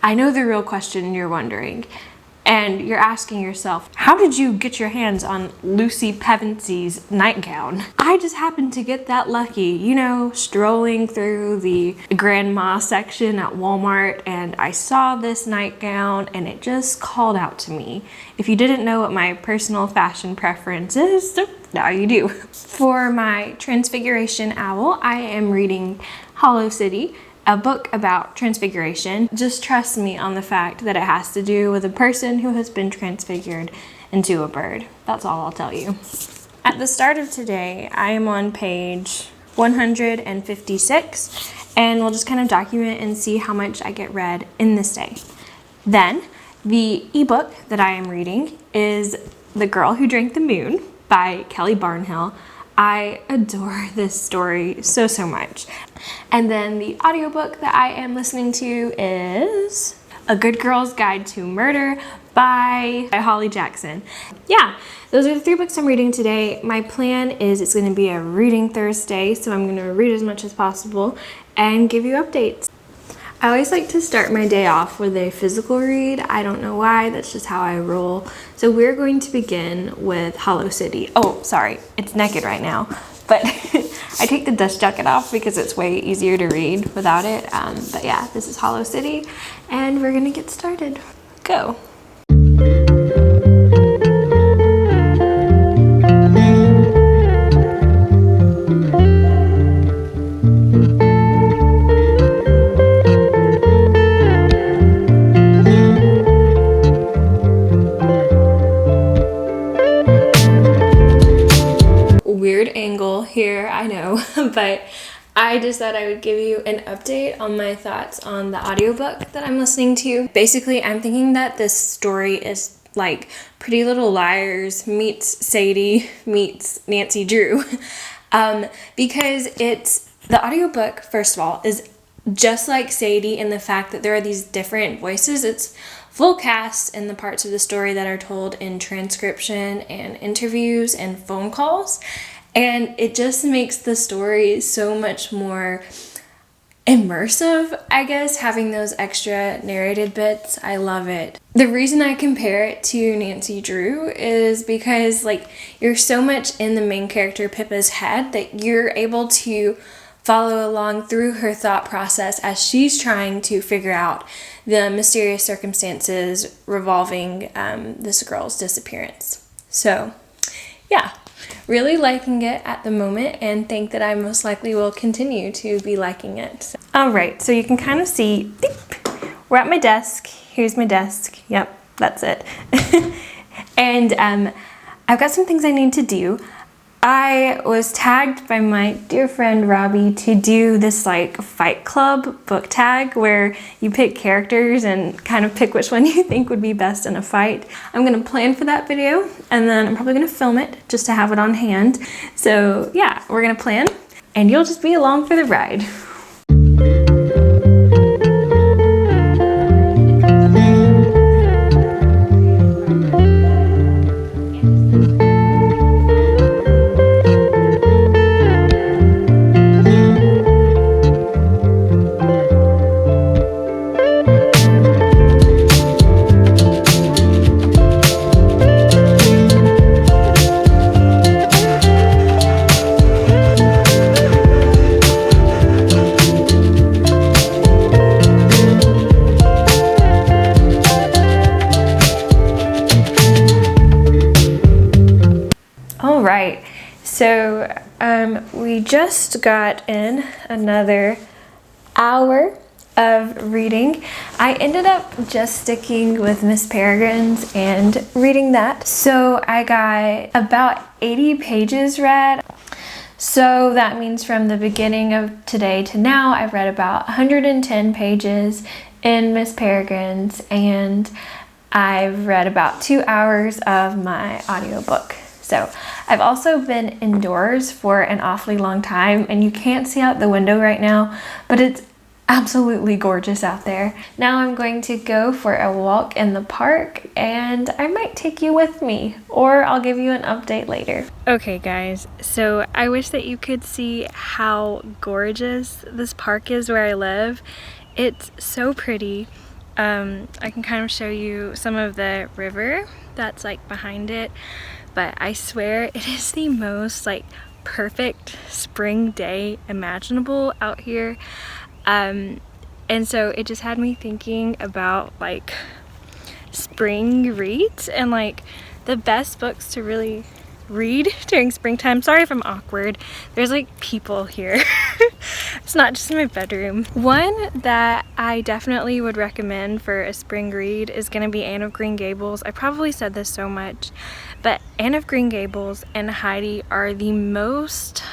I know the real question you're wondering, and you're asking yourself, how did you get your hands on Lucy Pevensy's nightgown? I just happened to get that lucky, you know, strolling through the grandma section at Walmart, and I saw this nightgown and it just called out to me. If you didn't know what my personal fashion preference is, now you do. For my Transfiguration Owl, I am reading Hollow City, a book about transfiguration. Just trust me on the fact that it has to do with a person who has been transfigured into a bird. That's all I'll tell you. At the start of today, I am on page 156, and we'll just kind of document and see how much I get read in this day. Then, the ebook that I am reading is The Girl Who Drank the Moon by Kelly Barnhill. I adore this story so much. And then the audiobook that I am listening to is A Good Girl's Guide to Murder by Holly Jackson. Yeah, those are the 3 books I'm reading today. My plan is it's going to be a reading Thursday, so I'm going to read as much as possible and give you updates. I always like to start my day off with a physical read. I don't know why, that's just how I roll. So we're going to begin with Hollow City. Oh, sorry, it's naked right now, but I take the dust jacket off because it's way easier to read without it. But yeah, this is Hollow City, and we're gonna get started. Go. Weird angle here, I know, but I just thought I would give you an update on my thoughts on the audiobook that I'm listening to. Basically, I'm thinking that this story is like Pretty Little Liars meets Sadie meets Nancy Drew. Because the audiobook, first of all, is just like Sadie in the fact that there are these different voices. It's full cast in the parts of the story that are told in transcription and interviews and phone calls. And it just makes the story so much more immersive, I guess, having those extra narrated bits. I love it. The reason I compare it to Nancy Drew is because like you're so much in the main character Pippa's head that you're able to follow along through her thought process as she's trying to figure out the mysterious circumstances revolving this girl's disappearance. So, yeah, really liking it at the moment and think that I most likely will continue to be liking it. All right, so you can kind of see, we're at my desk. Here's my desk. Yep, that's it. And I've got some things I need to do. I was tagged by my dear friend Robbie to do this like Fight Club book tag where you pick characters and kind of pick which one you think would be best in a fight. I'm gonna plan for that video and then I'm probably gonna film it just to have it on hand. So yeah, we're gonna plan and you'll just be along for the ride. Right, so we just got in another hour of reading. I ended up just sticking with Miss Peregrine's and reading that. So I got about 80 pages read. So that means from the beginning of today to now, I've read about 110 pages in Miss Peregrine's, and I've read about 2 hours of my audiobook. So I've also been indoors for an awfully long time, and you can't see out the window right now, but it's absolutely gorgeous out there. Now I'm going to go for a walk in the park, and I might take you with me, or I'll give you an update later. Okay guys, so I wish that you could see how gorgeous this park is where I live. It's so pretty. I can kind of show you some of the river that's like behind it, but I swear it is the most like perfect spring day imaginable out here. And so it just had me thinking about like spring reads and like the best books to really read during springtime. Sorry if I'm awkward. There's like people here. It's not just my bedroom. One that I definitely would recommend for a spring read is gonna be Anne of Green Gables. I probably said this so much, but Anne of Green Gables and Heidi are the most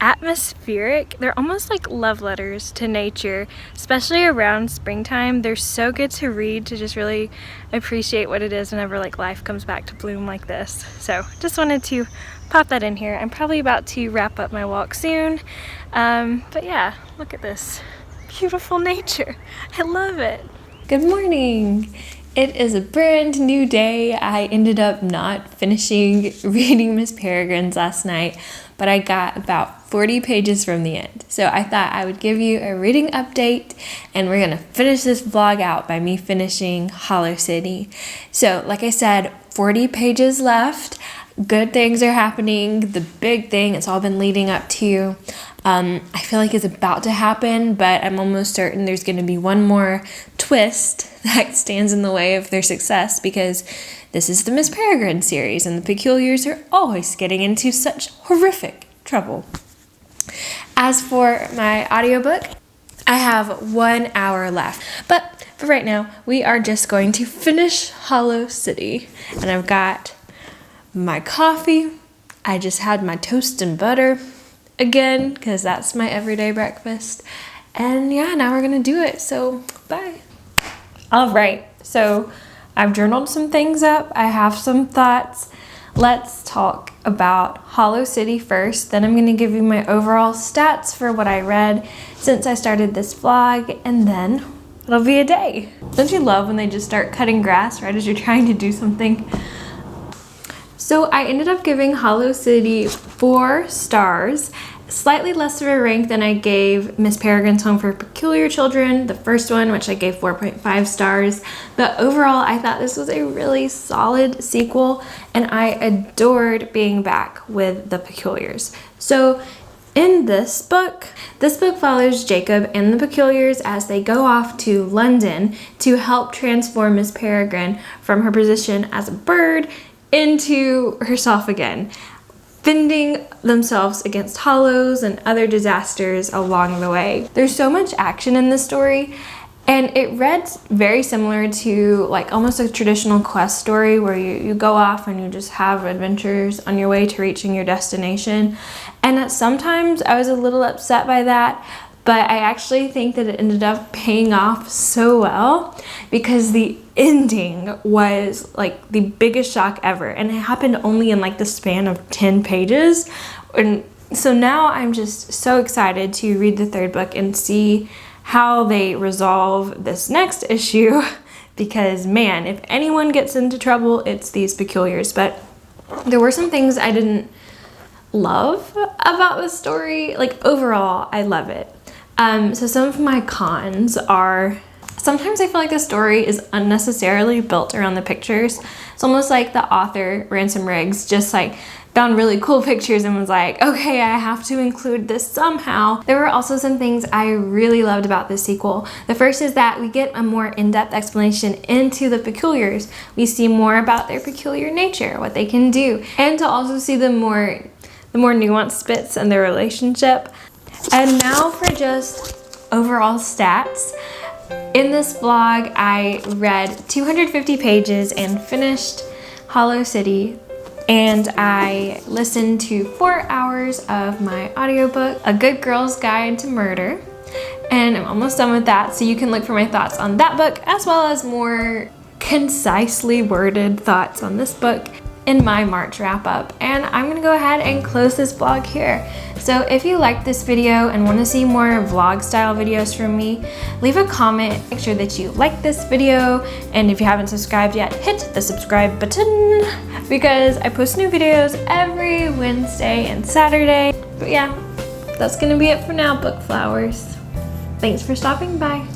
atmospheric. They're almost like love letters to nature, especially around springtime. They're so good to read, to just really appreciate what it is whenever like life comes back to bloom like this. So just wanted to pop that in here. I'm probably about to wrap up my walk soon, but yeah, look at this beautiful nature. I love it. Good morning. It is a brand new day. I ended up not finishing reading Miss Peregrine's last night, but I got about 40 pages from the end. So I thought I would give you a reading update, and we're gonna finish this vlog out by me finishing Hollow City. So like I said, 40 pages left. Good things are happening. The big thing it's all been leading up to, I feel like is about to happen, but I'm almost certain there's going to be one more twist that stands in the way of their success, because this is the Miss Peregrine series and the Peculiars are always getting into such horrific trouble. As for my audiobook, I have 1 hour left, but for right now, we are just going to finish Hollow City, and I've got my coffee. I just had my toast and butter again, because that's my everyday breakfast. And yeah, now we're gonna do it, so bye. All right, so I've journaled some things up. I have some thoughts. Let's talk about Hollow City first. Then I'm gonna give you my overall stats for what I read since I started this vlog, and then it'll be a day. Don't you love when they just start cutting grass right as you're trying to do something? So I ended up giving Hollow City 4 stars, slightly less of a rank than I gave Miss Peregrine's Home for Peculiar Children, the first one, which I gave 4.5 stars. But overall, I thought this was a really solid sequel, and I adored being back with the Peculiars. So in this book follows Jacob and the Peculiars as they go off to London to help transform Miss Peregrine from her position as a bird into herself again, fending themselves against hollows and other disasters along the way. There's so much action in this story, and it read very similar to like almost a traditional quest story where you go off and you just have adventures on your way to reaching your destination. And sometimes I was a little upset by that, but I actually think that it ended up paying off so well, because the ending was like the biggest shock ever, and it happened only in like the span of 10 pages. And so now I'm just so excited to read the 3rd book and see how they resolve this next issue, because man, if anyone gets into trouble, it's these Peculiars. But there were some things I didn't love about the story. Like overall, I love it. So some of my cons are, sometimes I feel like the story is unnecessarily built around the pictures. It's almost like the author, Ransom just like found really cool pictures and was like, okay, I have to include this somehow. There were also some things I really loved about this sequel. The first is that we get a more in-depth explanation into the Peculiars. We see more about their peculiar nature, what they can do, and to also see the more nuanced bits in their relationship. And now for just overall stats. In this vlog, I read 250 pages and finished Hollow City, and I listened to 4 hours of my audiobook, A Good Girl's Guide to Murder, and I'm almost done with that, so you can look for my thoughts on that book as well as more concisely worded thoughts on this book in my March wrap up. And I'm gonna go ahead and close this vlog here. So if you liked this video and want to see more vlog style videos from me, leave a comment, make sure that you like this video, and if you haven't subscribed yet, hit the subscribe button, because I post new videos every Wednesday and Saturday. But yeah, that's gonna be it for now, book flowers. Thanks for stopping by.